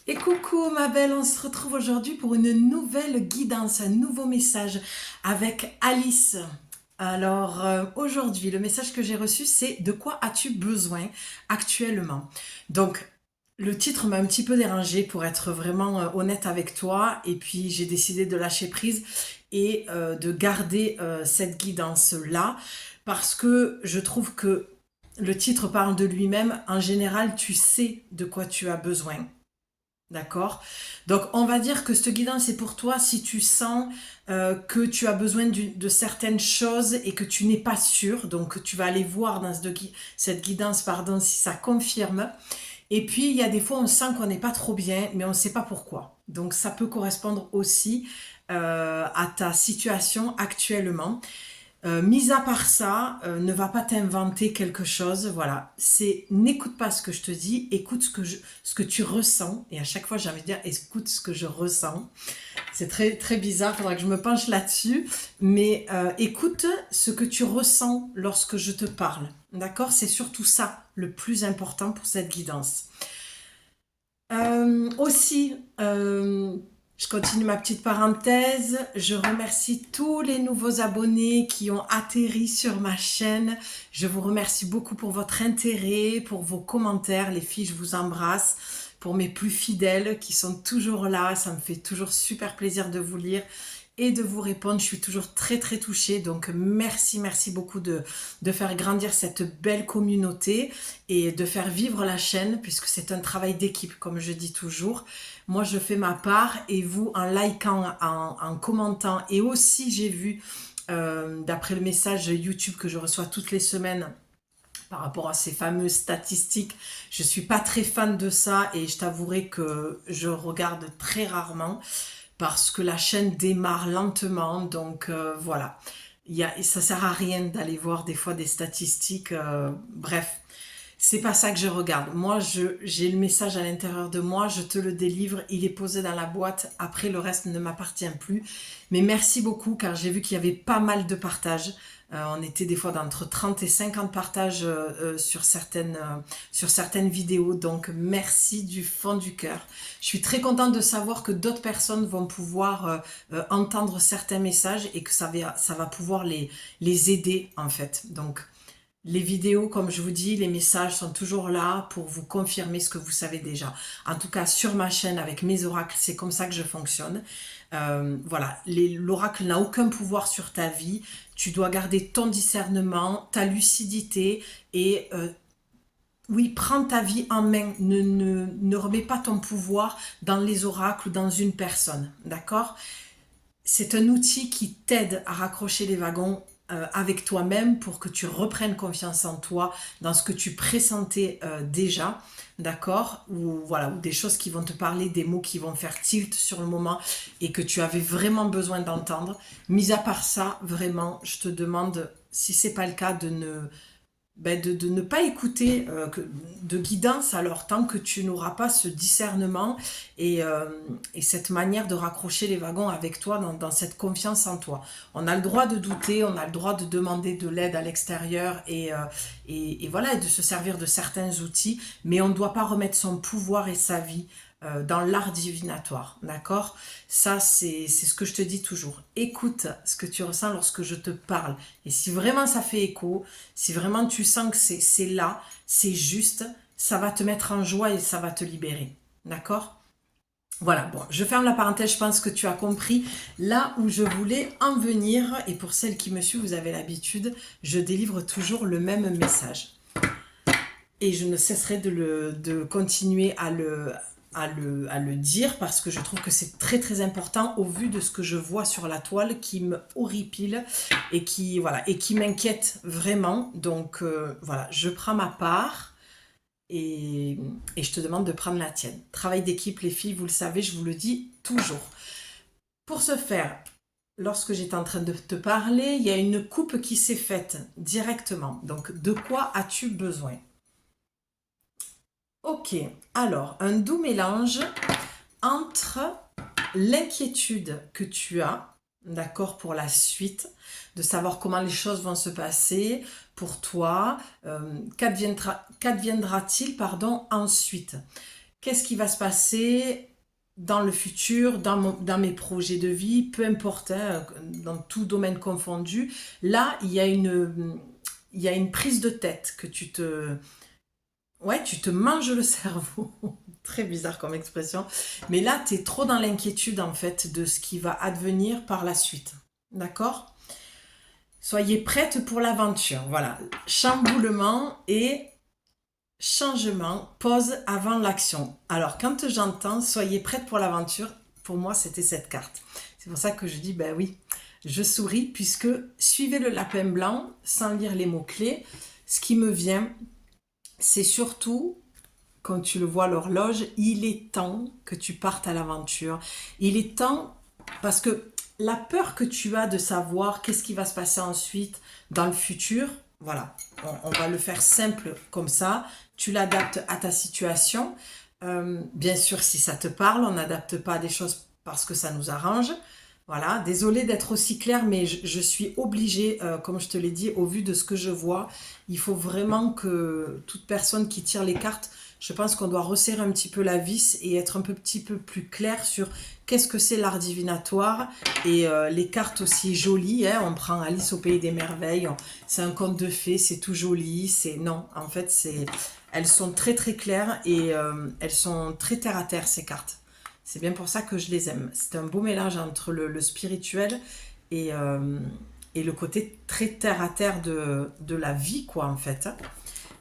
Et coucou ma belle, on se retrouve aujourd'hui pour une nouvelle guidance, un nouveau message avec Alice. Alors aujourd'hui, le message que j'ai reçu, c'est de quoi as-tu besoin actuellement? Donc le titre m'a un petit peu dérangée pour être vraiment honnête avec toi et puis j'ai décidé de lâcher prise et de garder cette guidance-là parce que je trouve que le titre parle de lui-même. En général, tu sais de quoi tu as besoin. D'accord? Donc, on va dire que cette guidance est pour toi si tu sens que tu as besoin de certaines choses et que tu n'es pas sûr. Donc, tu vas aller voir dans cette guidance, pardon, si ça confirme. Et puis, il y a des fois, on sent qu'on n'est pas trop bien, mais on ne sait pas pourquoi. Donc, ça peut correspondre aussi à ta situation actuellement. Mis à part ça, ne va pas t'inventer quelque chose. Voilà, c'est n'écoute pas ce que je te dis, écoute ce que tu ressens. Et à chaque fois, j'ai envie de dire, écoute ce que je ressens. C'est très très bizarre. Il faudra que je me penche là-dessus. Mais écoute ce que tu ressens lorsque je te parle. D'accord? C'est surtout ça le plus important pour cette guidance. Aussi, je continue ma petite parenthèse. Je remercie tous les nouveaux abonnés qui ont atterri sur ma chaîne. Je vous remercie beaucoup pour votre intérêt, pour vos commentaires. Les filles, je vous embrasse. Pour mes plus fidèles qui sont toujours là, ça me fait toujours super plaisir de vous lire et de vous répondre. Je suis toujours très très touchée. Donc merci beaucoup de faire grandir cette belle communauté et de faire vivre la chaîne puisque c'est un travail d'équipe comme je dis toujours. Moi je fais ma part et vous en likant, en commentant et aussi j'ai vu d'après le message YouTube que je reçois toutes les semaines par rapport à ces fameuses statistiques, je suis pas très fan de ça et je t'avouerai que je regarde très rarement parce que la chaîne démarre lentement. Donc voilà, ça sert à rien d'aller voir des fois des statistiques. Bref, c'est pas ça que je regarde. Moi, j'ai le message à l'intérieur de moi, je te le délivre, il est posé dans la boîte. Après, le reste ne m'appartient plus. Mais merci beaucoup car j'ai vu qu'il y avait pas mal de partages. On était des fois d'entre 30 et 50 partages sur certaines vidéos. Donc, merci du fond du cœur. Je suis très contente de savoir que d'autres personnes vont pouvoir entendre certains messages et que ça va pouvoir les aider en fait. Donc, les vidéos, comme je vous dis, les messages sont toujours là pour vous confirmer ce que vous savez déjà. En tout cas, sur ma chaîne, avec mes oracles, c'est comme ça que je fonctionne. Voilà, l'oracle n'a aucun pouvoir sur ta vie. Tu dois garder ton discernement, ta lucidité et oui, prends ta vie en main. Ne remets pas ton pouvoir dans les oracles ou dans une personne. D'accord? C'est un outil qui t'aide à raccrocher les wagons avec toi-même pour que tu reprennes confiance en toi, dans ce que tu pressentais déjà, d'accord? Ou voilà, ou des choses qui vont te parler, des mots qui vont faire tilt sur le moment et que tu avais vraiment besoin d'entendre. Mis à part ça, vraiment, je te demande, si c'est pas le cas, de ne pas écouter de guidance alors tant que tu n'auras pas ce discernement et cette manière de raccrocher les wagons avec toi dans cette confiance en toi. On a le droit de douter, on a le droit de demander de l'aide à l'extérieur et voilà, et de se servir de certains outils, mais on ne doit pas remettre son pouvoir et sa vie dans l'art divinatoire, d'accord? Ça, c'est ce que je te dis toujours. Écoute ce que tu ressens lorsque je te parle. Et si vraiment ça fait écho, si vraiment tu sens que c'est là, c'est juste, ça va te mettre en joie et ça va te libérer, d'accord? Voilà, bon, je ferme la parenthèse, je pense que tu as compris là où je voulais en venir. Et pour celles qui me suivent, vous avez l'habitude, je délivre toujours le même message. Et je ne cesserai de continuer à le dire parce que je trouve que c'est très très important au vu de ce que je vois sur la toile qui me horripile et voilà, et qui m'inquiète vraiment. Donc voilà, je prends ma part et je te demande de prendre la tienne. Travail d'équipe, les filles, vous le savez, je vous le dis toujours. Pour ce faire, lorsque j'étais en train de te parler, il y a une coupe qui s'est faite directement. Donc de quoi as-tu besoin? Ok, alors un doux mélange entre l'inquiétude que tu as, d'accord, pour la suite, de savoir comment les choses vont se passer pour toi, qu'adviendra-t-il, pardon, ensuite. qu'est-ce qui va se passer dans le futur, dans mes projets de vie, peu importe, hein, dans tout domaine confondu. Là, il y a une prise de tête que ouais, tu te manges le cerveau. Très bizarre comme expression. Mais là, tu es trop dans l'inquiétude, en fait, de ce qui va advenir par la suite. D'accord? Soyez prête pour l'aventure. Voilà. Chamboulement et changement, pause avant l'action. Alors, quand j'entends soyez prête pour l'aventure, pour moi, c'était cette carte. C'est pour ça que je dis, ben oui, je souris, puisque suivez le lapin blanc sans lire les mots-clés. Ce qui me vient, c'est surtout, quand tu le vois l'horloge, il est temps que tu partes à l'aventure. Il est temps, parce que la peur que tu as de savoir qu'est-ce qui va se passer ensuite dans le futur, voilà, on va le faire simple comme ça. Tu l'adaptes à ta situation. Bien sûr, si ça te parle, on n'adapte pas des choses parce que ça nous arrange. Voilà, désolée d'être aussi claire, mais je suis obligée, comme je te l'ai dit, au vu de ce que je vois, il faut vraiment que toute personne qui tire les cartes, je pense qu'on doit resserrer un petit peu la vis et être un petit peu plus clair sur qu'est-ce que c'est l'art divinatoire et les cartes aussi jolies. Hein, on prend Alice au pays des merveilles, c'est un conte de fées, c'est tout joli. Non, en fait, elles sont très très claires et elles sont très terre à terre ces cartes. C'est bien pour ça que je les aime. C'est un beau mélange entre le spirituel et le côté très terre à terre de la vie, quoi, en fait.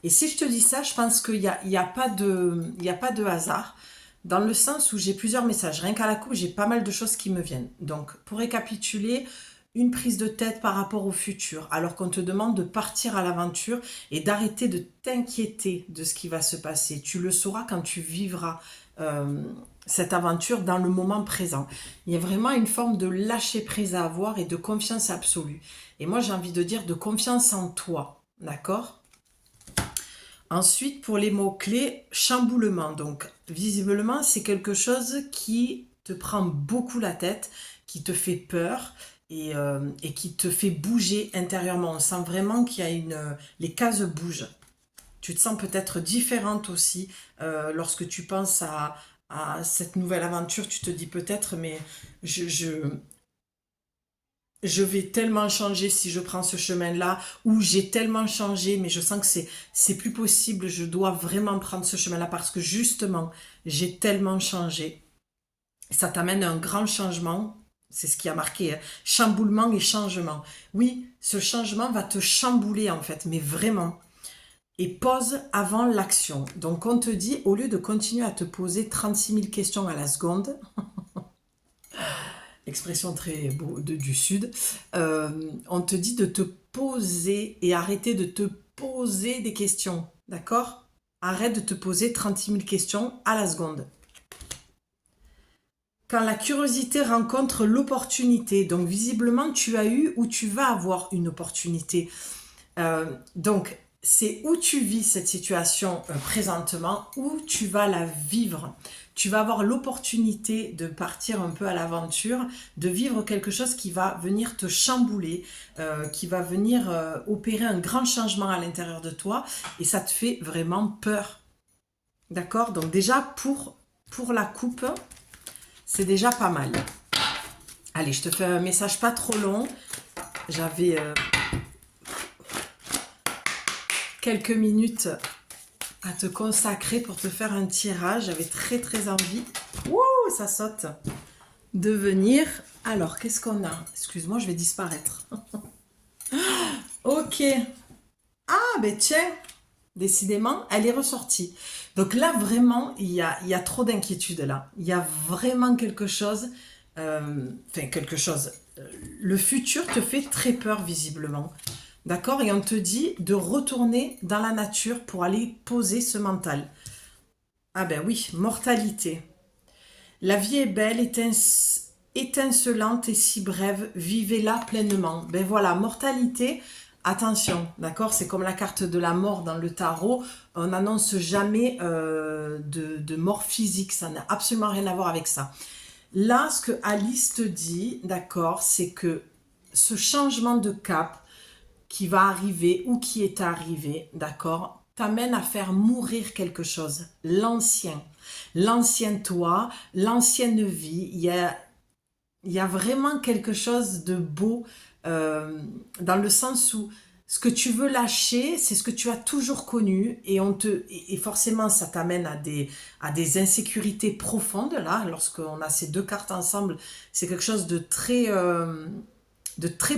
Et si je te dis ça, je pense qu'il y a pas de hasard, dans le sens où j'ai plusieurs messages. Rien qu'à la coupe, j'ai pas mal de choses qui me viennent. Donc, pour récapituler, une prise de tête par rapport au futur, alors qu'on te demande de partir à l'aventure et d'arrêter de t'inquiéter de ce qui va se passer. Tu le sauras quand tu vivras cette aventure dans le moment présent. Il y a vraiment une forme de lâcher prise à avoir et de confiance absolue. Et moi, j'ai envie de dire de confiance en toi, d'accord? Ensuite, pour les mots-clés, chamboulement. Donc, visiblement, c'est quelque chose qui te prend beaucoup la tête, qui te fait peur et qui te fait bouger intérieurement. On sent vraiment qu'il y a les cases bougent. Tu te sens peut-être différente aussi lorsque tu penses à cette nouvelle aventure. Tu te dis peut-être, mais je vais tellement changer si je prends ce chemin-là, ou j'ai tellement changé, mais je sens que c'est plus possible, je dois vraiment prendre ce chemin-là parce que justement, j'ai tellement changé. Ça t'amène à un grand changement, c'est ce qui a marqué, hein. Chamboulement et changement. Oui, ce changement va te chambouler en fait, mais vraiment. Et pose avant l'action. Donc on te dit, au lieu de continuer à te poser 36 000 questions à la seconde, expression très beau du Sud, on te dit de te poser et arrêter de te poser des questions, d'accord? Arrête de te poser 36 000 questions à la seconde. Quand la curiosité rencontre l'opportunité, donc visiblement tu as eu ou tu vas avoir une opportunité. Donc c'est où tu vis cette situation présentement, où tu vas la vivre. Tu vas avoir l'opportunité de partir un peu à l'aventure, de vivre quelque chose qui va venir te chambouler, qui va venir opérer un grand changement à l'intérieur de toi et ça te fait vraiment peur. D'accord? Donc déjà pour la coupe, c'est déjà pas mal. Allez, je te fais un message pas trop long. J'avais quelques minutes à te consacrer pour te faire un tirage. J'avais très très envie. Wouh, ça saute. De venir. Alors, qu'est-ce qu'on a? Excuse-moi, je vais disparaître. Ok. Ah, ben tiens, décidément, elle est ressortie. Donc là, vraiment, il y a trop d'inquiétude là. Il y a vraiment quelque chose. Quelque chose. Le futur te fait très peur, visiblement. D'accord? Et on te dit de retourner dans la nature pour aller poser ce mental. Ah ben oui, mortalité. La vie est belle, étincelante et si brève, vivez-la pleinement. Ben voilà, mortalité, attention, d'accord? C'est comme la carte de la mort dans le tarot, on n'annonce jamais de mort physique, ça n'a absolument rien à voir avec ça. Là, ce que Alice te dit, d'accord, c'est que ce changement de cap qui va arriver ou qui est arrivé, d'accord, t'amène à faire mourir quelque chose, l'ancien toi, l'ancienne vie. Il y a vraiment quelque chose de beau dans le sens où ce que tu veux lâcher, c'est ce que tu as toujours connu et forcément ça t'amène à des insécurités profondes là, lorsqu'on a ces deux cartes ensemble, c'est quelque chose de très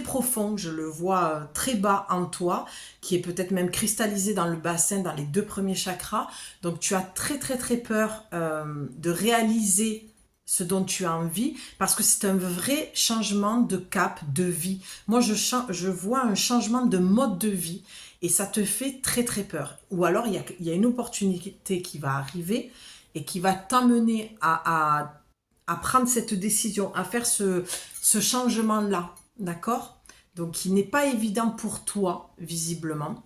profond, je le vois très bas en toi, qui est peut-être même cristallisé dans le bassin, dans les deux premiers chakras. Donc tu as très peur de réaliser ce dont tu as envie, parce que c'est un vrai changement de cap, de vie. Moi, je vois un changement de mode de vie, et ça te fait très peur. Ou alors, il y a une opportunité qui va arriver, et qui va t'amener à prendre cette décision, à faire ce changement-là, d'accord? Donc, qui n'est pas évident pour toi, visiblement.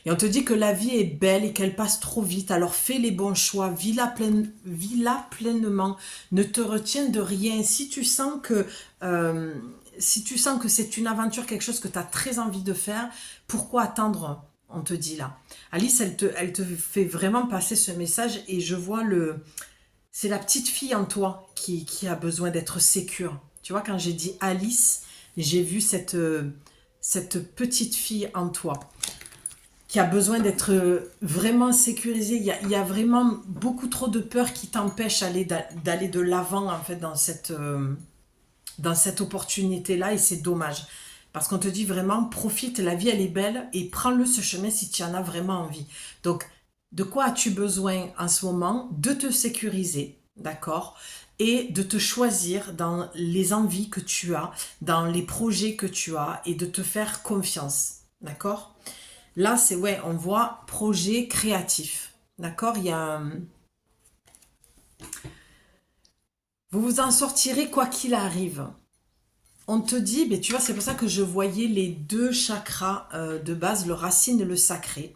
Et on te dit que la vie est belle et qu'elle passe trop vite, alors fais les bons choix, vis-la pleinement, ne te retiens de rien. Si tu sens que c'est une aventure, quelque chose que tu as très envie de faire, pourquoi attendre? On te dit là. Alice, elle te fait vraiment passer ce message, et je vois c'est la petite fille en toi qui a besoin d'être sécure. Tu vois, quand j'ai dit Alice, j'ai vu cette petite fille en toi qui a besoin d'être vraiment sécurisée. Il y a vraiment beaucoup trop de peur qui t'empêche d'aller de l'avant en fait dans cette opportunité-là, et c'est dommage. Parce qu'on te dit vraiment, profite, la vie elle est belle, et prends-le ce chemin si tu en as vraiment envie. Donc, de quoi as-tu besoin en ce moment? De te sécuriser, d'accord? Et de te choisir dans les envies que tu as, dans les projets que tu as, et de te faire confiance, d'accord? Là, c'est, ouais, on voit projet créatif, d'accord? Vous vous en sortirez quoi qu'il arrive. On te dit, mais tu vois, c'est pour ça que je voyais les deux chakras de base, le racine et le sacré.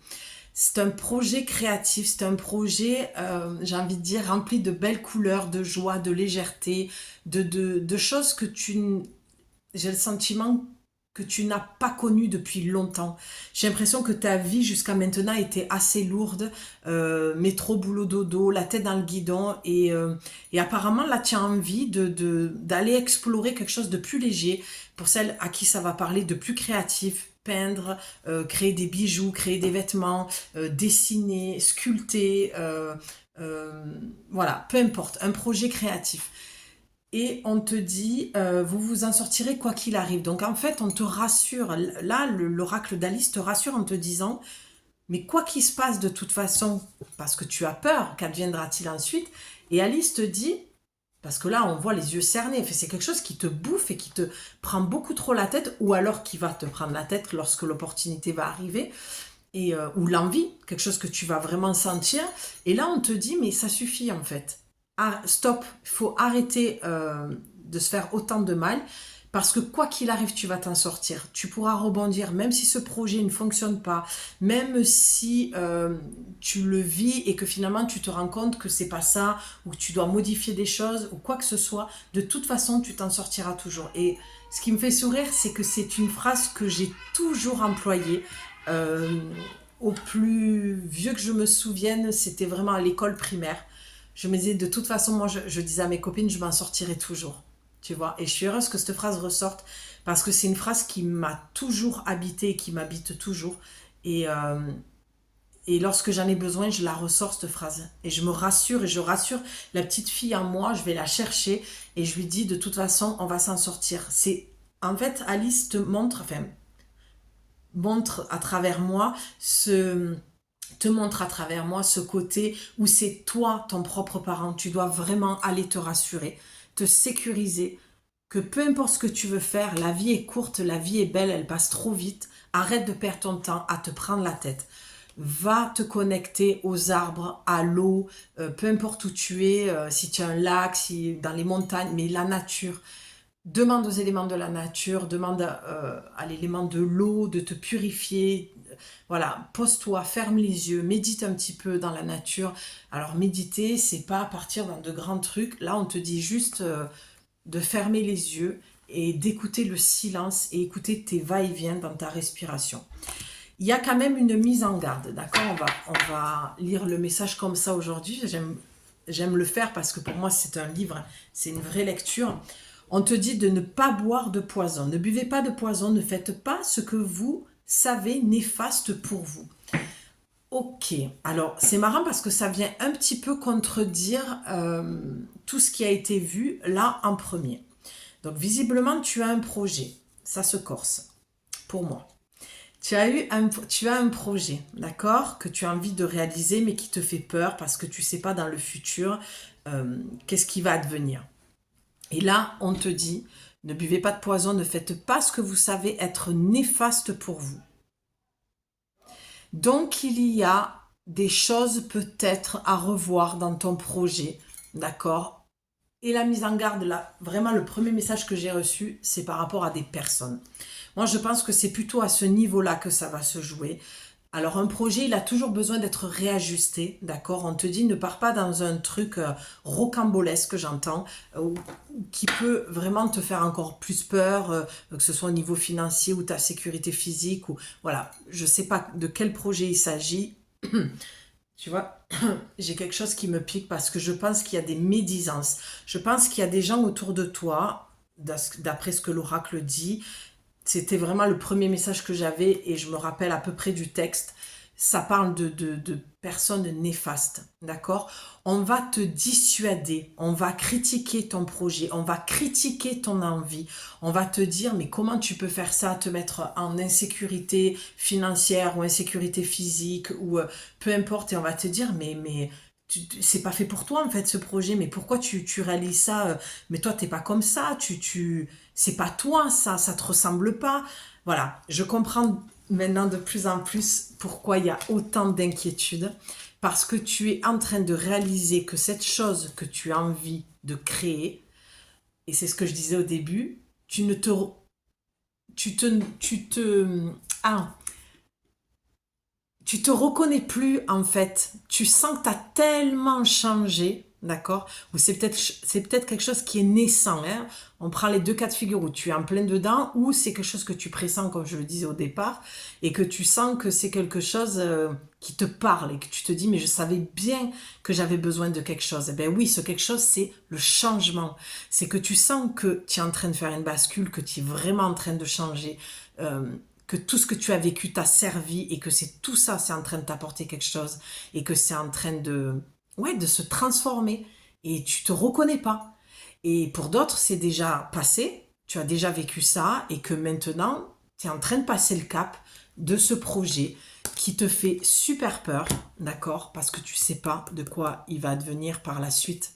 C'est un projet créatif, c'est un projet, j'ai envie de dire, rempli de belles couleurs, de joie, de légèreté, de choses que j'ai le sentiment que tu n'as pas connu depuis longtemps. J'ai l'impression que ta vie jusqu'à maintenant était assez lourde, métro, boulot, dodo, la tête dans le guidon, et apparemment là tu as envie d'aller explorer quelque chose de plus léger, pour celles à qui ça va parler, de plus créatif, peindre, créer des bijoux, créer des vêtements, dessiner, sculpter, voilà, peu importe, un projet créatif. Et on te dit, vous vous en sortirez quoi qu'il arrive. Donc en fait, on te rassure. Là, l'oracle d'Alice te rassure en te disant, mais quoi qu'il se passe de toute façon, parce que tu as peur, qu'adviendra-t-il ensuite? Et Alice te dit, parce que là, on voit les yeux cernés, c'est quelque chose qui te bouffe et qui te prend beaucoup trop la tête, ou alors qui va te prendre la tête lorsque l'opportunité va arriver, ou l'envie, quelque chose que tu vas vraiment sentir. Et là, on te dit, mais ça suffit en fait. Ah, stop, il faut arrêter de se faire autant de mal, parce que quoi qu'il arrive, tu vas t'en sortir. Tu pourras rebondir, même si ce projet ne fonctionne pas, même si tu le vis et que finalement tu te rends compte que c'est pas ça, ou que tu dois modifier des choses, ou quoi que ce soit, de toute façon, tu t'en sortiras toujours. Et ce qui me fait sourire, c'est que c'est une phrase que j'ai toujours employée. Euh, Au plus vieux que je me souvienne, c'était vraiment à l'école primaire. Je me disais, de toute façon, moi, je disais à mes copines, je m'en sortirai toujours. Tu vois, et je suis heureuse que cette phrase ressorte, parce que c'est une phrase qui m'a toujours habité et qui m'habite toujours. Et, euh, et lorsque j'en ai besoin, je la ressors, cette phrase. Et je me rassure, et je rassure la petite fille en moi, je vais la chercher, et je lui dis, de toute façon, on va s'en sortir. En fait, Alice montre à travers moi te montre à travers moi ce côté où c'est toi, ton propre parent. Tu dois vraiment aller te rassurer, te sécuriser, que peu importe ce que tu veux faire, la vie est courte, la vie est belle, elle passe trop vite. Arrête de perdre ton temps à te prendre la tête. Va te connecter aux arbres, à l'eau, peu importe où tu es, si tu as un lac, si dans les montagnes, mais la nature. Demande aux éléments de la nature, demande à l'élément de l'eau de te purifier. Voilà, pose-toi, ferme les yeux, médite un petit peu dans la nature. Alors méditer, c'est pas partir dans de grands trucs. Là, on te dit juste de fermer les yeux et d'écouter le silence et écouter tes va-et-vient dans ta respiration. il y a quand même une mise en garde, d'accord? On va lire le message comme ça aujourd'hui. J'aime le faire parce que pour moi, c'est un livre, c'est une vraie lecture. On te dit de ne pas boire de poison. Ne buvez pas de poison, ne faites pas ce que vous savez néfaste pour vous. Ok, alors c'est marrant parce que ça vient un petit peu contredire tout ce qui a été vu là en premier. Donc visiblement, tu as un projet. Ça se corse, pour moi. Tu as un projet, d'accord, que tu as envie de réaliser, mais qui te fait peur parce que tu ne sais pas dans le futur qu'est-ce qui va advenir. Et là, on te dit, ne buvez pas de poison, ne faites pas ce que vous savez être néfaste pour vous. Donc, il y a des choses peut-être à revoir dans ton projet, d'accord? Et la mise en garde, là, vraiment le premier message que j'ai reçu, c'est par rapport à des personnes. Moi, je pense que c'est plutôt à ce niveau-là que ça va se jouer. Alors, un projet, il a toujours besoin d'être réajusté, d'accord? On te dit, ne pars pas dans un truc rocambolesque, j'entends, qui peut vraiment te faire encore plus peur, que ce soit au niveau financier ou ta sécurité physique, ou voilà, je ne sais pas de quel projet il s'agit. Tu vois, j'ai quelque chose qui me pique parce que je pense qu'il y a des médisances. Je pense qu'il y a des gens autour de toi, d'après ce que l'oracle dit. C'était vraiment le premier message que j'avais et je me rappelle à peu près du texte. Ça parle de personnes néfastes, d'accord? On va te dissuader, on va critiquer ton projet, on va critiquer ton envie, on va te dire mais comment tu peux faire ça, te mettre en insécurité financière ou insécurité physique ou peu importe et on va te dire mais c'est pas fait pour toi en fait ce projet, mais pourquoi tu réalises ça mais toi t'es pas comme ça, c'est pas toi ça te ressemble pas. Voilà, je comprends maintenant de plus en plus pourquoi il y a autant d'inquiétudes, parce que tu es en train de réaliser que cette chose que tu as envie de créer, et c'est ce que je disais au début, ah, tu te reconnais plus en fait. Tu sens que tu as tellement changé, d'accord? Ou c'est peut-être quelque chose qui est naissant, hein? On prend les deux cas de figure où tu es en plein dedans, ou c'est quelque chose que tu pressens, comme je le disais au départ, et que tu sens que c'est quelque chose qui te parle, et que tu te dis, mais je savais bien que j'avais besoin de quelque chose. Eh bien oui, ce quelque chose, c'est le changement. C'est que tu sens que tu es en train de faire une bascule, que tu es vraiment en train de changer. Que tout ce que tu as vécu t'a servi et que c'est tout ça, c'est en train de t'apporter quelque chose et que c'est en train de se transformer et tu te reconnais pas. Et pour d'autres, c'est déjà passé, tu as déjà vécu ça et que maintenant, tu es en train de passer le cap de ce projet qui te fait super peur, d'accord? Parce que tu sais pas de quoi il va advenir par la suite.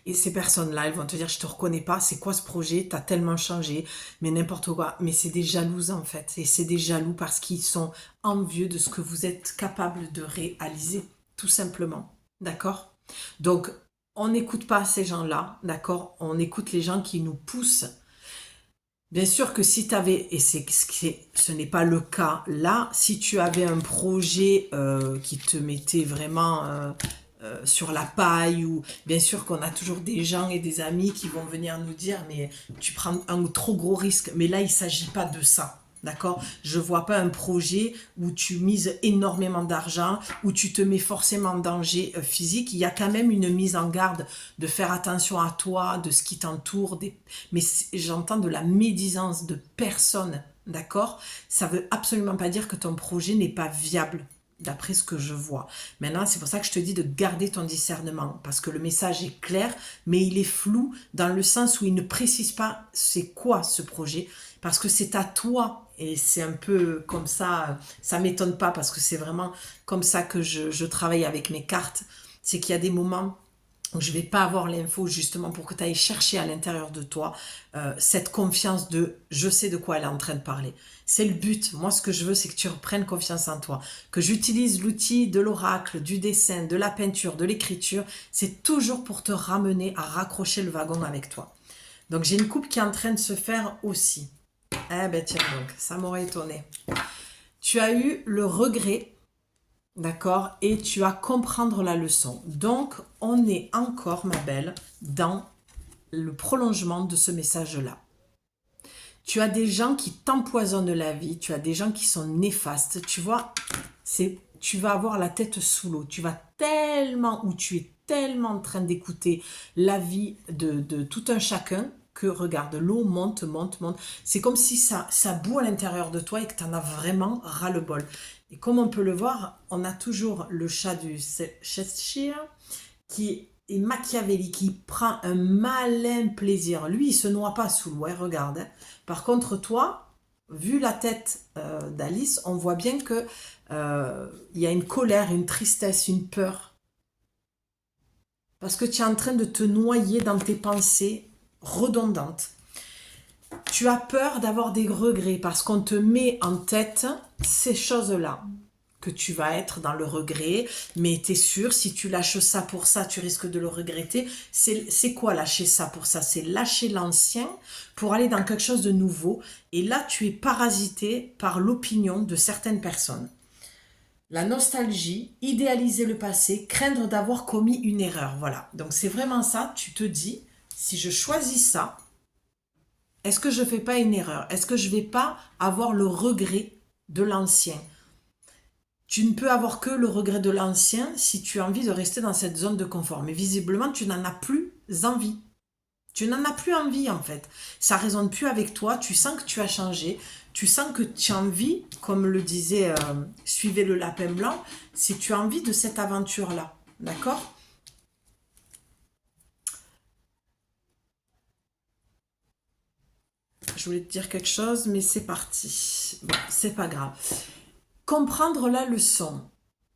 Et ces personnes-là, elles vont te dire, je te reconnais pas, c'est quoi ce projet, t'as tellement changé, mais n'importe quoi. Mais c'est des jalouses en fait. Et c'est des jaloux parce qu'ils sont envieux de ce que vous êtes capable de réaliser, tout simplement. D'accord? Donc, on n'écoute pas ces gens-là, d'accord? On écoute les gens qui nous poussent. Bien sûr que si tu avais, et ce n'est pas le cas là, si tu avais un projet qui te mettait vraiment sur la paille, ou bien sûr qu'on a toujours des gens et des amis qui vont venir nous dire mais tu prends un trop gros risque, mais là il ne s'agit pas de ça. D'accord? Je vois pas un projet où tu mises énormément d'argent, où tu te mets forcément en danger physique. Il y a quand même une mise en garde de faire attention à toi, de ce qui t'entoure. Mais j'entends de la médisance de personnes. D'accord? Ça veut absolument pas dire que ton projet n'est pas viable, d'après ce que je vois. Maintenant, c'est pour ça que je te dis de garder ton discernement, parce que le message est clair, mais il est flou dans le sens où il ne précise pas c'est quoi ce projet, parce que c'est à toi. Et c'est un peu comme ça m'étonne pas parce que c'est vraiment comme ça que je travaille avec mes cartes. C'est qu'il y a des moments où je vais pas avoir l'info justement pour que tu ailles chercher à l'intérieur de toi cette confiance de je sais de quoi elle est en train de parler. C'est le but. Moi, ce que je veux, c'est que tu reprennes confiance en toi. Que j'utilise l'outil de l'oracle, du dessin, de la peinture, de l'écriture. C'est toujours pour te ramener à raccrocher le wagon avec toi. Donc, j'ai une coupe qui est en train de se faire aussi. Eh ben tiens donc, ça m'aurait étonné. Tu as eu le regret, d'accord, et tu as comprendre la leçon. Donc, on est encore, ma belle, dans le prolongement de ce message-là. Tu as des gens qui t'empoisonnent la vie, tu as des gens qui sont néfastes, tu vois, tu vas avoir la tête sous l'eau, tu vas tellement, ou tu es tellement en train d'écouter la vie de tout un chacun, que regarde, l'eau monte, monte, monte. C'est comme si ça bout à l'intérieur de toi et que tu en as vraiment ras-le-bol. Et comme on peut le voir, on a toujours le chat du Cheshire qui est machiavélique, qui prend un malin plaisir. Lui, il se noie pas sous l'eau, hein, regarde. Hein. Par contre, toi, vu la tête d'Alice, on voit bien que il y a une colère, une tristesse, une peur. Parce que tu es en train de te noyer dans tes pensées redondantes. Tu as peur d'avoir des regrets parce qu'on te met en tête ces choses-là. Que tu vas être dans le regret, mais tu es sûr, si tu lâches ça pour ça, tu risques de le regretter. C'est quoi lâcher ça pour ça? C'est lâcher l'ancien pour aller dans quelque chose de nouveau. Et là, tu es parasité par l'opinion de certaines personnes. La nostalgie, idéaliser le passé, craindre d'avoir commis une erreur. Voilà, donc c'est vraiment ça, tu te dis, si je choisis ça, est-ce que je ne fais pas une erreur? Est-ce que je ne vais pas avoir le regret de l'ancien? Tu ne peux avoir que le regret de l'ancien si tu as envie de rester dans cette zone de confort. Mais visiblement, tu n'en as plus envie. Tu n'en as plus envie en fait. Ça ne résonne plus avec toi. Tu sens que tu as changé. Tu sens que tu as envie, comme le disait Suivez le lapin blanc, si tu as envie de cette aventure-là. D'accord? Je voulais te dire quelque chose, mais c'est parti. Bon, c'est pas grave. Comprendre la leçon.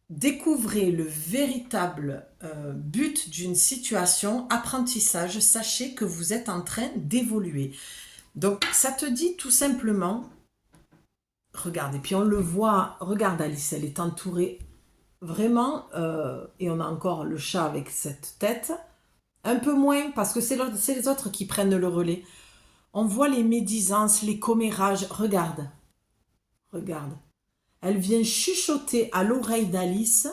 Découvrez le véritable but d'une situation, apprentissage, sachez que vous êtes en train d'évoluer. Donc, ça te dit tout simplement, regarde, et puis on le voit, regarde Alice, elle est entourée vraiment, et on a encore le chat avec cette tête, un peu moins, parce que c'est les autres qui prennent le relais. On voit les médisances, les commérages, regarde, regarde. Elle vient chuchoter à l'oreille d'Alice.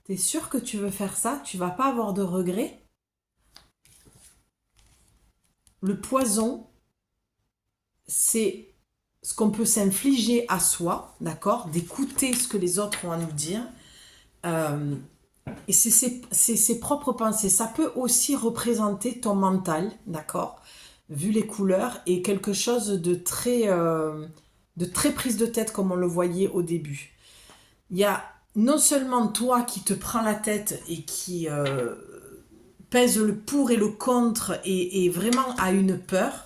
T'es sûr que tu veux faire ça? Tu vas pas avoir de regrets? Le poison, c'est ce qu'on peut s'infliger à soi, d'accord? D'écouter ce que les autres ont à nous dire. Et c'est ses propres pensées. Ça peut aussi représenter ton mental, d'accord? Vu les couleurs, et quelque chose de très prise de tête, comme on le voyait au début. Il y a non seulement toi qui te prends la tête et qui pèse le pour et le contre et vraiment a une peur,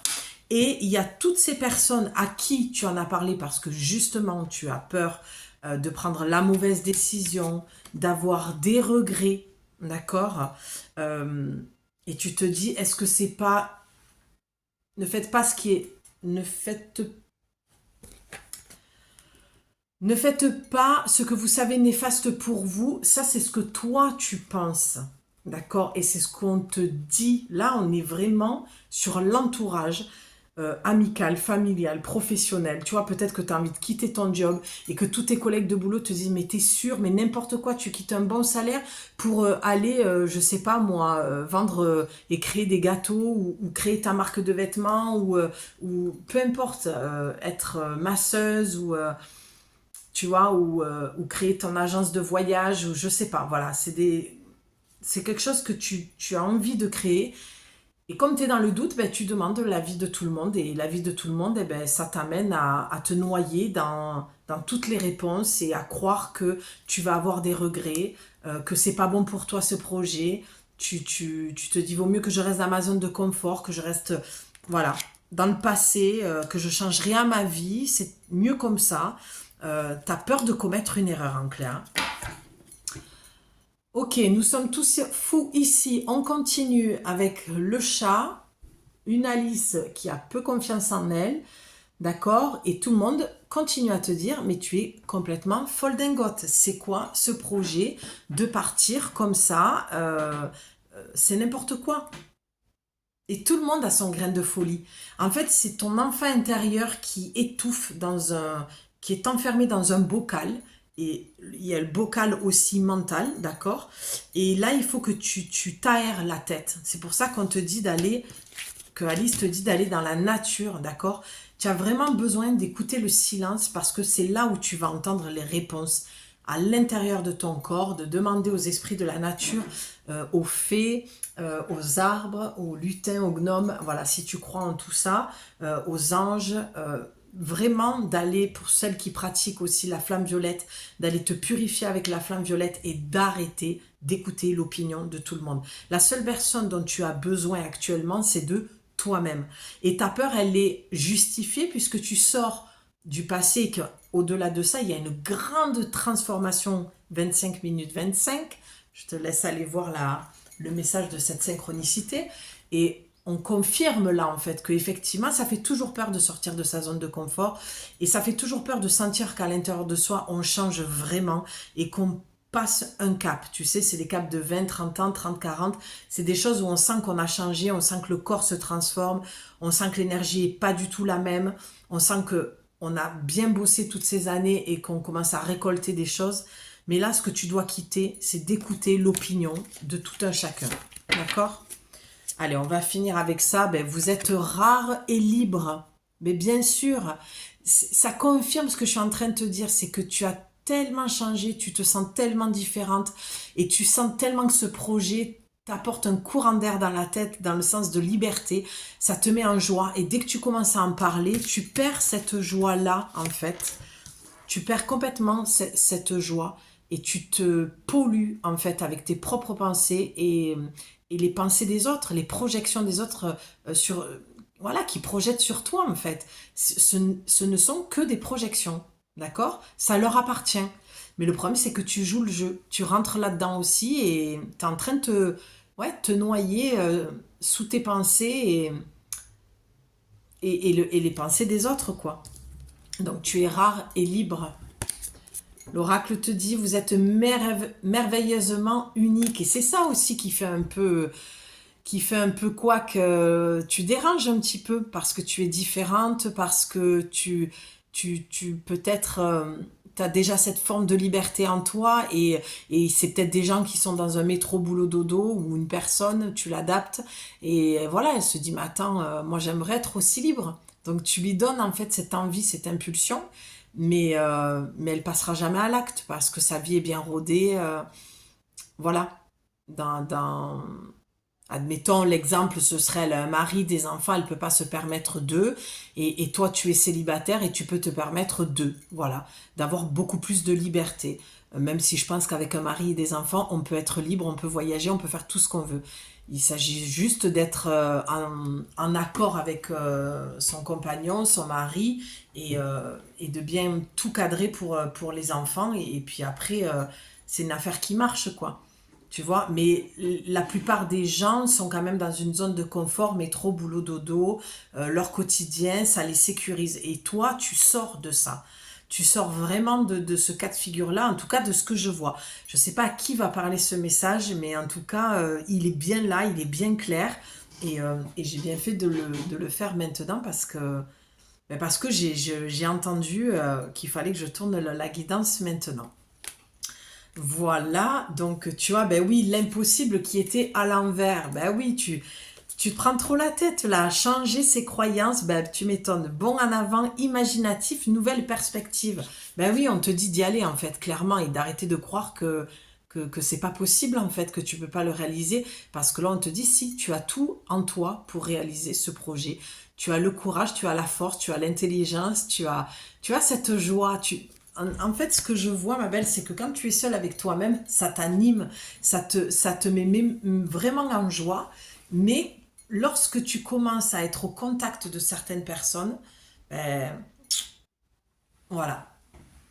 et il y a toutes ces personnes à qui tu en as parlé parce que justement tu as peur de prendre la mauvaise décision, d'avoir des regrets, d'accord, et tu te dis, est-ce que c'est pas... Ne faites pas ce qui est... Ne faites pas ce que vous savez néfaste pour vous. Ça, c'est ce que toi, tu penses. D'accord? Et c'est ce qu'on te dit. Là, on est vraiment sur l'entourage amical, familial, professionnel. Tu vois, peut-être que tu as envie de quitter ton job et que tous tes collègues de boulot te disent, mais t'es sûr, mais n'importe quoi, tu quittes un bon salaire pour aller, je sais pas moi, vendre et créer des gâteaux ou créer ta marque de vêtements ou peu importe, être masseuse ou... tu vois, ou créer ton agence de voyage, ou je sais pas, voilà, c'est quelque chose que tu as envie de créer, et comme tu es dans le doute, ben, tu demandes l'avis de tout le monde, et l'avis de tout le monde, eh ben, ça t'amène à te noyer dans toutes les réponses, et à croire que tu vas avoir des regrets, que c'est pas bon pour toi ce projet, tu te dis, vaut mieux que je reste dans ma zone de confort, que je reste, voilà, dans le passé, que je change rien à ma vie, c'est mieux comme ça. T'as peur de commettre une erreur en clair. Ok, nous sommes tous fous ici. On continue avec le chat, une Alice qui a peu confiance en elle, d'accord? Et tout le monde continue à te dire, mais tu es complètement folle dingote. C'est quoi ce projet de partir comme ça? C'est n'importe quoi. Et tout le monde a son grain de folie. En fait, c'est ton enfant intérieur qui étouffe qui est enfermé dans un bocal. Et il y a le bocal aussi mental, d'accord? Et là, il faut que tu t'aères la tête. C'est pour ça qu'on te dit d'aller que Alice te dit d'aller dans la nature, d'accord? Tu as vraiment besoin d'écouter le silence parce que c'est là où tu vas entendre les réponses à l'intérieur de ton corps, de demander aux esprits de la nature, aux fées, aux arbres, aux lutins, aux gnomes, voilà, si tu crois en tout ça, aux anges, vraiment d'aller, pour celles qui pratiquent aussi la flamme violette, d'aller te purifier avec la flamme violette et d'arrêter d'écouter l'opinion de tout le monde. La seule personne dont tu as besoin actuellement, c'est de toi-même. Et ta peur, elle est justifiée puisque tu sors du passé et qu'au-delà de ça, il y a une grande transformation 25 minutes 25. Je te laisse aller voir le message de cette synchronicité. Et on confirme là en fait qu'effectivement, ça fait toujours peur de sortir de sa zone de confort et ça fait toujours peur de sentir qu'à l'intérieur de soi, on change vraiment et qu'on passe un cap. Tu sais, c'est des caps de 20, 30 ans, 30, 40. C'est des choses où on sent qu'on a changé, on sent que le corps se transforme, on sent que l'énergie est pas du tout la même, on sent que on a bien bossé toutes ces années et qu'on commence à récolter des choses. Mais là, ce que tu dois quitter, c'est d'écouter l'opinion de tout un chacun. D'accord ? Allez, on va finir avec ça. Ben, vous êtes rare et libre. Mais bien sûr, ça confirme ce que je suis en train de te dire. C'est que tu as tellement changé, tu te sens tellement différente et tu sens tellement que ce projet t'apporte un courant d'air dans la tête, dans le sens de liberté. Ça te met en joie. Et dès que tu commences à en parler, tu perds cette joie-là, en fait. Tu perds complètement cette joie et tu te pollues, en fait, avec tes propres pensées et les pensées des autres, les projections des autres voilà, qui projettent sur toi, en fait. Ce ne sont que des projections, d'accord? Ça leur appartient. Mais le problème, c'est que tu joues le jeu. Tu rentres là-dedans aussi et tu es en train de te noyer sous tes pensées et les pensées des autres, quoi. Donc, tu es rare et libre. L'oracle te dit, vous êtes merveilleusement unique. Et c'est ça aussi qui fait un peu quoi que tu déranges un petit peu parce que tu es différente, parce que tu peut-être tu as déjà cette forme de liberté en toi et c'est peut-être des gens qui sont dans un métro boulot dodo ou une personne, tu l'adaptes et voilà, elle se dit mais attends, moi j'aimerais être aussi libre. Donc tu lui donnes en fait cette envie, cette impulsion, mais elle passera jamais à l'acte parce que sa vie est bien rodée, voilà, dans admettons, l'exemple, ce serait un mari, des enfants, elle ne peut pas se permettre deux, et toi, tu es célibataire et tu peux te permettre deux, voilà, d'avoir beaucoup plus de liberté. Même si je pense qu'avec un mari et des enfants, on peut être libre, on peut voyager, on peut faire tout ce qu'on veut. Il s'agit juste d'être en accord avec son compagnon, son mari, et de bien tout cadrer pour les enfants, et puis après, c'est une affaire qui marche, quoi. Tu vois, mais la plupart des gens sont quand même dans une zone de confort, métro, boulot, dodo, leur quotidien, ça les sécurise. Et toi, tu sors de ça. Tu sors vraiment de ce cas de figure-là, en tout cas de ce que je vois. Je ne sais pas à qui va parler ce message, mais en tout cas, il est bien là, il est bien clair. Et j'ai bien fait de le faire maintenant parce que j'ai entendu qu'il fallait que je tourne la guidance maintenant. Voilà, donc tu vois, ben oui, l'impossible qui était à l'envers. Ben oui, tu te prends trop la tête là, changer ses croyances, ben tu m'étonnes. Bon en avant, imaginatif, nouvelle perspective. Ben oui, on te dit d'y aller en fait, clairement, et d'arrêter de croire que c'est pas possible en fait, que tu peux pas le réaliser. Parce que là, on te dit si, tu as tout en toi pour réaliser ce projet. Tu as le courage, tu as la force, tu as l'intelligence, tu as cette joie, en fait, ce que je vois, ma belle, c'est que quand tu es seule avec toi-même, ça t'anime, ça te met vraiment en joie. Mais lorsque tu commences à être au contact de certaines personnes, ben, voilà,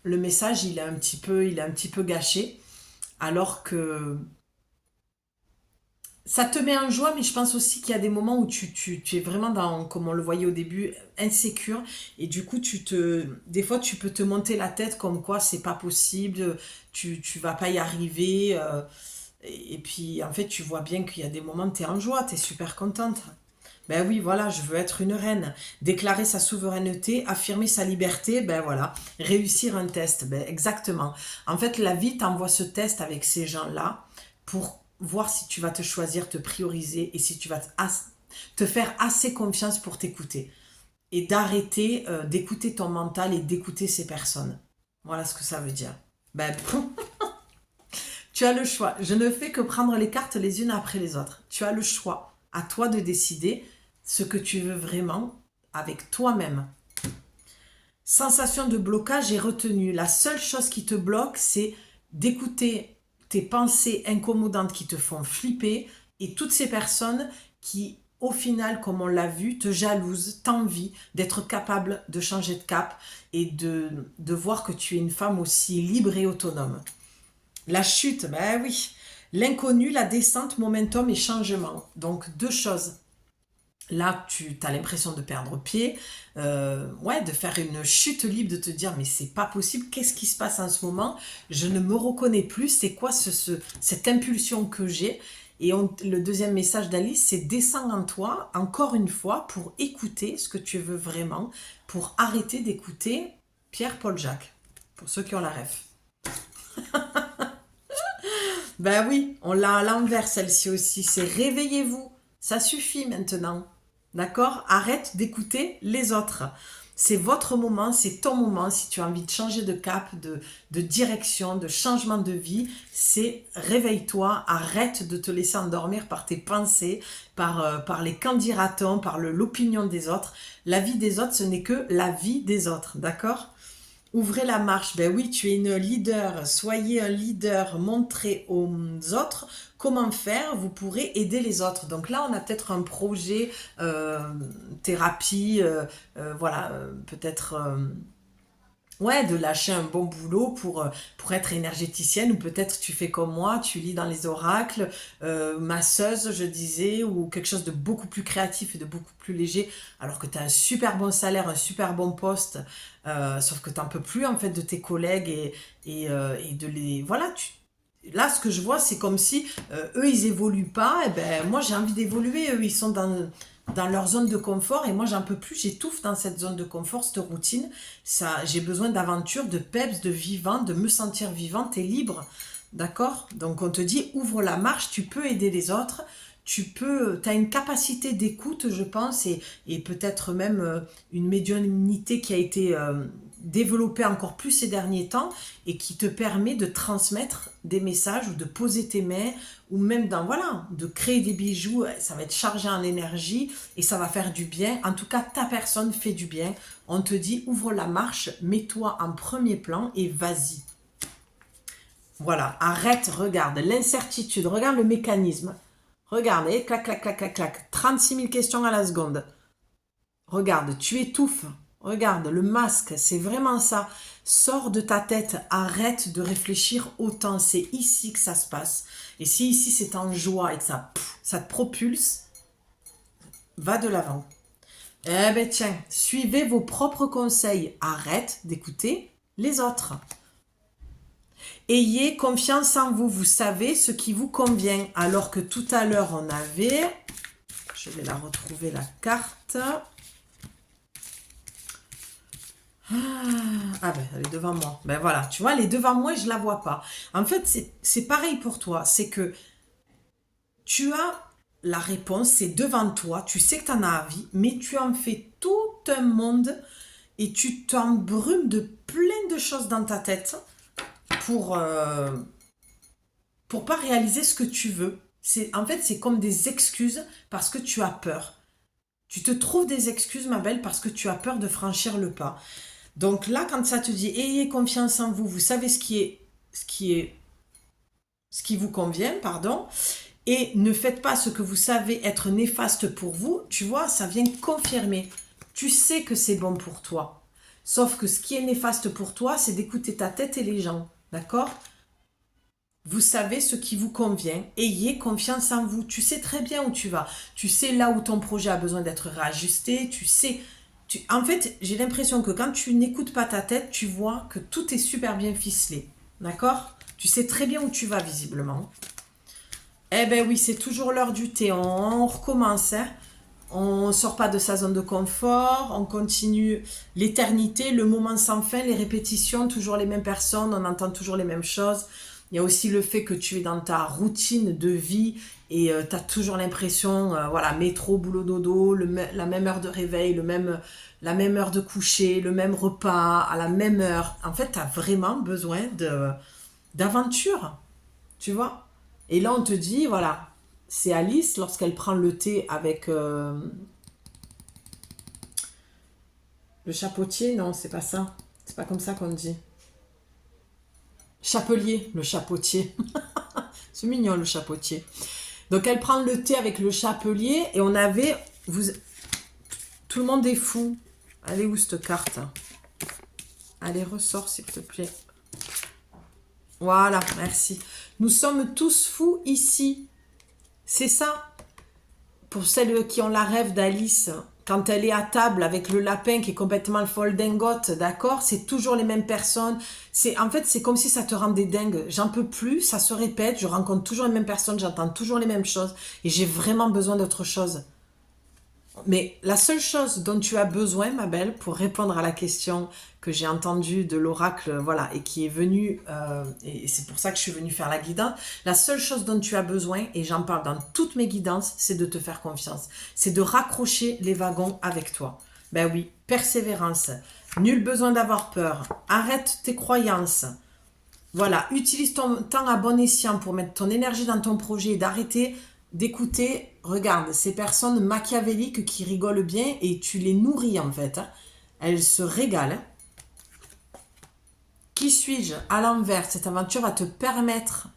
le message, il est un petit peu gâché. Alors que ça te met en joie, mais je pense aussi qu'il y a des moments où tu es vraiment dans, comme on le voyait au début, insécure. Et du coup, des fois, tu peux te monter la tête comme quoi c'est pas possible, tu vas pas y arriver. Et puis, en fait, tu vois bien qu'il y a des moments où tu es en joie, tu es super contente. Ben oui, voilà, je veux être une reine. Déclarer sa souveraineté, affirmer sa liberté, ben voilà. Réussir un test, ben exactement. En fait, la vie t'envoie ce test avec ces gens-là pour voir si tu vas te choisir, te prioriser et si tu vas Te faire assez confiance pour t'écouter. Et d'arrêter d'écouter ton mental et d'écouter ces personnes. Voilà ce que ça veut dire. Ben, tu as le choix. Je ne fais que prendre les cartes les unes après les autres. Tu as le choix. À toi de décider ce que tu veux vraiment avec toi-même. Sensation de blocage et retenue. La seule chose qui te bloque, c'est d'écouter tes pensées incommodantes qui te font flipper et toutes ces personnes qui, au final, comme on l'a vu, te jalousent, t'envient d'être capable de changer de cap et de voir que tu es une femme aussi libre et autonome. La chute, ben oui. L'inconnu, la descente, momentum et changement. Donc, deux choses. Là, tu as l'impression de perdre pied, de faire une chute libre, de te dire mais c'est pas possible, qu'est-ce qui se passe en ce moment? Je ne me reconnais plus, c'est quoi cette impulsion que j'ai? Et le deuxième message d'Alice, c'est descends en toi, encore une fois, pour écouter ce que tu veux vraiment, pour arrêter d'écouter Pierre-Paul Jacques, pour ceux qui ont la ref. Ben oui, on l'a à l'envers celle-ci aussi, c'est réveillez-vous, ça suffit maintenant. D'accord? Arrête d'écouter les autres. C'est votre moment, c'est ton moment. Si tu as envie de changer de cap, de direction, de changement de vie, c'est réveille-toi, arrête de te laisser endormir par tes pensées, par les candidatons, par l'opinion des autres. La vie des autres, ce n'est que la vie des autres, d'accord? Ouvrez la marche. Ben oui, tu es une leader. Soyez un leader. Montrez aux autres comment faire. Vous pourrez aider les autres. Donc là, on a peut-être un projet thérapie. Peut-être de lâcher un bon boulot pour être énergéticienne. Ou peut-être tu fais comme moi, tu lis dans les oracles, masseuse, je disais, ou quelque chose de beaucoup plus créatif et de beaucoup plus léger. Alors que tu as un super bon salaire, un super bon poste. Sauf que tu n'en peux plus en fait de tes collègues et de les... Voilà, là ce que je vois c'est comme si eux ils évoluent pas, et ben moi j'ai envie d'évoluer, eux ils sont dans leur zone de confort et moi j'en peux plus, j'étouffe dans cette zone de confort, cette routine, j'ai besoin d'aventure, de peps, de vivant, de me sentir vivante et libre, d'accord? Donc on te dit ouvre la marche, tu peux aider les autres, tu as une capacité d'écoute, je pense, et peut-être même une médiumnité qui a été développée encore plus ces derniers temps et qui te permet de transmettre des messages ou de poser tes mains ou même de créer des bijoux. Ça va être chargé en énergie et ça va faire du bien. En tout cas, ta personne fait du bien. On te dit ouvre la marche, mets-toi en premier plan et vas-y. Voilà, arrête, regarde l'incertitude, regarde le mécanisme. Regardez, clac, clac, clac, clac, clac. 36 000 questions à la seconde. Regarde, tu étouffes. Regarde, le masque, c'est vraiment ça. Sors de ta tête, arrête de réfléchir autant. C'est ici que ça se passe. Et si ici c'est en joie et que ça te propulse, va de l'avant. Eh ben tiens, suivez vos propres conseils. Arrête d'écouter les autres. Ayez confiance en vous, vous savez ce qui vous convient. Alors que tout à l'heure, on avait... Je vais la retrouver, la carte. Ah ben, elle est devant moi. Ben voilà, tu vois, elle est devant moi et je ne la vois pas. En fait, c'est pareil pour toi. C'est que tu as la réponse, c'est devant toi. Tu sais que tu en as envie, mais tu en fais tout un monde et tu t'embrumes de plein de choses dans ta tête pour pas réaliser ce que tu veux. En fait, c'est comme des excuses parce que tu as peur. Tu te trouves des excuses, ma belle, parce que tu as peur de franchir le pas. Donc là, quand ça te dit ayez confiance en vous, vous savez ce qui vous convient, pardon, et ne faites pas ce que vous savez être néfaste pour vous, tu vois, ça vient confirmer. Tu sais que c'est bon pour toi. Sauf que ce qui est néfaste pour toi, c'est d'écouter ta tête et les gens. D'accord? Vous savez ce qui vous convient. Ayez confiance en vous. Tu sais très bien où tu vas. Tu sais là où ton projet a besoin d'être réajusté. Tu sais... En fait, j'ai l'impression que quand tu n'écoutes pas ta tête, tu vois que tout est super bien ficelé. D'accord? Tu sais très bien où tu vas, visiblement. Eh ben oui, c'est toujours l'heure du thé. On recommence, hein. On ne sort pas de sa zone de confort, on continue l'éternité, le moment sans fin, les répétitions, toujours les mêmes personnes, on entend toujours les mêmes choses. Il y a aussi le fait que tu es dans ta routine de vie et tu as toujours l'impression, voilà, métro, boulot, dodo, la même heure de réveil, la même heure de coucher, le même repas, à la même heure. En fait, tu as vraiment besoin d'aventure, tu vois. Et là, on te dit, voilà, c'est Alice, lorsqu'elle prend le thé avec le chapeautier, non, c'est pas ça. C'est pas comme ça qu'on dit. Chapelier, le chapeautier. C'est mignon, le chapeautier. Donc, elle prend le thé avec le chapelier et on avait... Tout le monde est fou. Elle est où cette carte? Allez, ressort s'il te plaît. Voilà, merci. Nous sommes tous fous ici. C'est ça. Pour celles qui ont la rêve d'Alice, quand elle est à table avec le lapin qui est complètement folle dingote, d'accord? C'est toujours les mêmes personnes. En fait, c'est comme si ça te rendait dingue. J'en peux plus, ça se répète, je rencontre toujours les mêmes personnes, j'entends toujours les mêmes choses et j'ai vraiment besoin d'autre chose. Mais la seule chose dont tu as besoin, ma belle, pour répondre à la question que j'ai entendue de l'oracle, voilà, et qui est venue, et c'est pour ça que je suis venue faire la guidance, la seule chose dont tu as besoin, et j'en parle dans toutes mes guidances, c'est de te faire confiance. C'est de raccrocher les wagons avec toi. Ben oui, persévérance. Nul besoin d'avoir peur. Arrête tes croyances. Voilà, utilise ton temps à bon escient pour mettre ton énergie dans ton projet et d'arrêter d'écouter, regarde, ces personnes machiavéliques qui rigolent bien et tu les nourris en fait. Hein. Elles se régalent. Qui suis-je? À l'envers, cette aventure va te permettre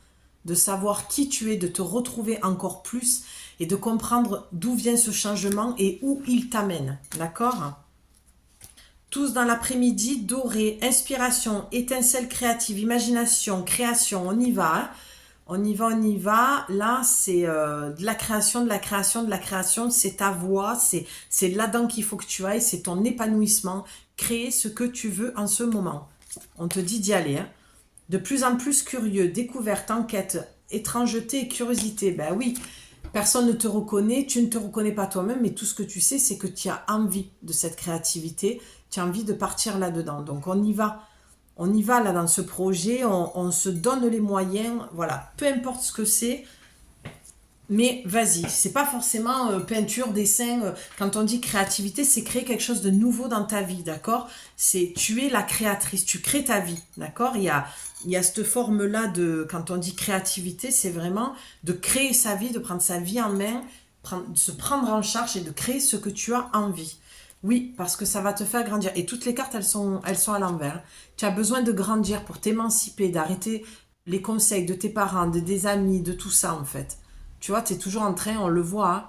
de savoir qui tu es, de te retrouver encore plus et de comprendre d'où vient ce changement et où il t'amène. D'accord? Tous dans l'après-midi, doré, inspiration, étincelle créative, imagination, création, on y va. Hein. On y va, on y va. Là, c'est de la création, de la création, de la création. C'est ta voix, c'est là-dedans qu'il faut que tu ailles, c'est ton épanouissement. Créer ce que tu veux en ce moment. On te dit d'y aller. Hein. De plus en plus curieux, découverte, enquête, étrangeté et curiosité. Ben oui, personne ne te reconnaît, tu ne te reconnais pas toi-même, mais tout ce que tu sais, c'est que tu as envie de cette créativité, tu as envie de partir là-dedans. Donc on y va. On y va là dans ce projet, on se donne les moyens, voilà, peu importe ce que c'est, mais vas-y, c'est pas forcément peinture, dessin, quand on dit créativité, c'est créer quelque chose de nouveau dans ta vie, d'accord? Tu es la créatrice, tu crées ta vie, d'accord? Il y a cette forme-là de, quand on dit créativité, c'est vraiment de créer sa vie, de prendre sa vie en main, de se prendre en charge et de créer ce que tu as envie. Oui, parce que ça va te faire grandir. Et toutes les cartes, elles sont à l'envers. Tu as besoin de grandir pour t'émanciper, d'arrêter les conseils de tes parents, des amis, de tout ça, en fait. Tu vois, tu es toujours en train, on le voit, hein,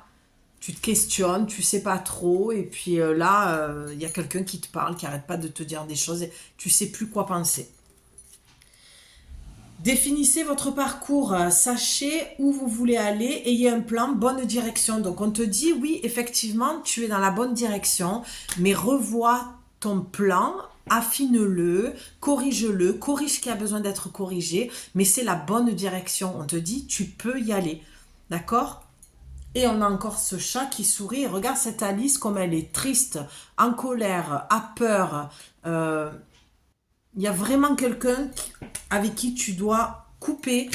tu te questionnes, tu sais pas trop, et puis là, il y a quelqu'un qui te parle, qui arrête pas de te dire des choses, et tu sais plus quoi penser. Définissez votre parcours, sachez où vous voulez aller, ayez un plan, bonne direction. Donc on te dit, oui, effectivement, tu es dans la bonne direction, mais revois ton plan, affine-le, corrige ce qui a besoin d'être corrigé, mais c'est la bonne direction. On te dit, tu peux y aller, d'accord? Et on a encore ce chat qui sourit. Et regarde cette Alice comme elle est triste, en colère, a peur, il y a vraiment quelqu'un avec qui tu dois couper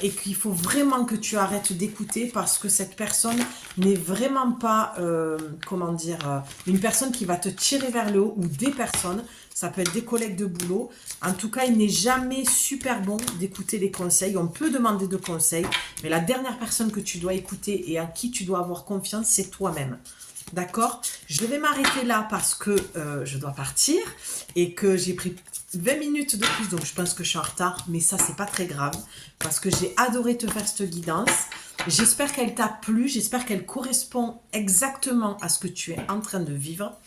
et qu'il faut vraiment que tu arrêtes d'écouter parce que cette personne n'est vraiment pas, comment dire, une personne qui va te tirer vers le haut ou des personnes. Ça peut être des collègues de boulot. En tout cas, il n'est jamais super bon d'écouter les conseils. On peut demander de conseils, mais la dernière personne que tu dois écouter et à qui tu dois avoir confiance, c'est toi-même. D'accord? Je vais m'arrêter là parce que je dois partir et que j'ai pris 20 minutes de plus, donc je pense que je suis en retard, mais ça, c'est pas très grave parce que j'ai adoré te faire cette guidance. J'espère qu'elle t'a plu, j'espère qu'elle correspond exactement à ce que tu es en train de vivre.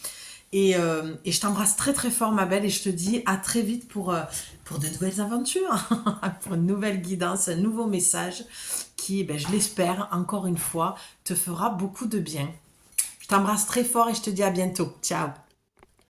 Et je t'embrasse très très fort, ma belle, et je te dis à très vite pour de nouvelles aventures, pour une nouvelle guidance, un nouveau message qui, je l'espère, encore une fois, te fera beaucoup de bien. Je t'embrasse très fort et je te dis à bientôt. Ciao!